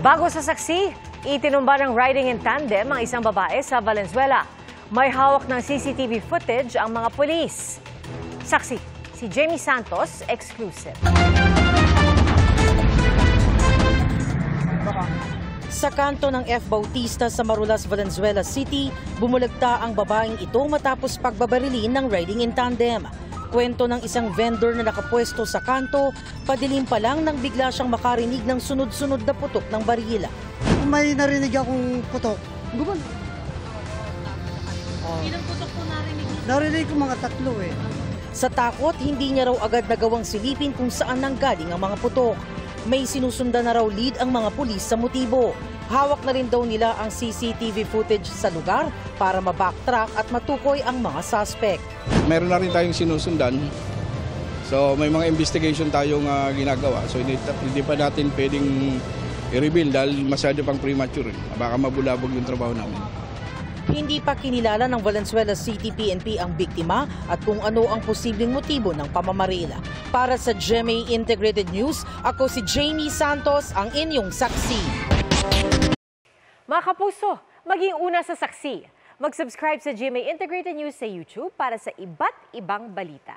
Bago sa saksi, itinumba ng riding in tandem ang isang babae sa Valenzuela. May hawak ng CCTV footage ang mga pulis. Saksi, si Jamie Santos, exclusive. Sa kanto ng F. Bautista sa Marulas, Valenzuela City, bumulagta ang babaeng ito matapos pagbabarilin ng riding in tandem. Kwento ng isang vendor na nakapwesto sa kanto, padilim pa lang nang bigla siyang makarinig ng sunod-sunod na putok ng barila. May narinig akong putok. Guman. Ilang putok po narinig niyo? Narinig ko mga 3 eh. Sa takot, hindi niya raw agad nagawang silipin kung saan nanggaling ang mga putok. May sinusundan na raw lead ang mga pulis sa motibo. Hawak na rin daw nila ang CCTV footage sa lugar para ma-backtrack at matukoy ang mga suspect. Meron na rin tayong sinusundan. So may mga investigation tayong ginagawa. So hindi pa natin pwedeng i-reveal dahil masyado pang premature. Baka mabulabog yung trabaho namin. Hindi pa kinilala ng Valenzuela City PNP ang biktima at kung ano ang posibleng motibo ng pamamarila. Para sa GMA Integrated News, ako si Jamie Santos, ang inyong saksi. Mga kapuso, maging una sa saksi. Mag-subscribe sa GMA Integrated News sa YouTube para sa iba't ibang balita.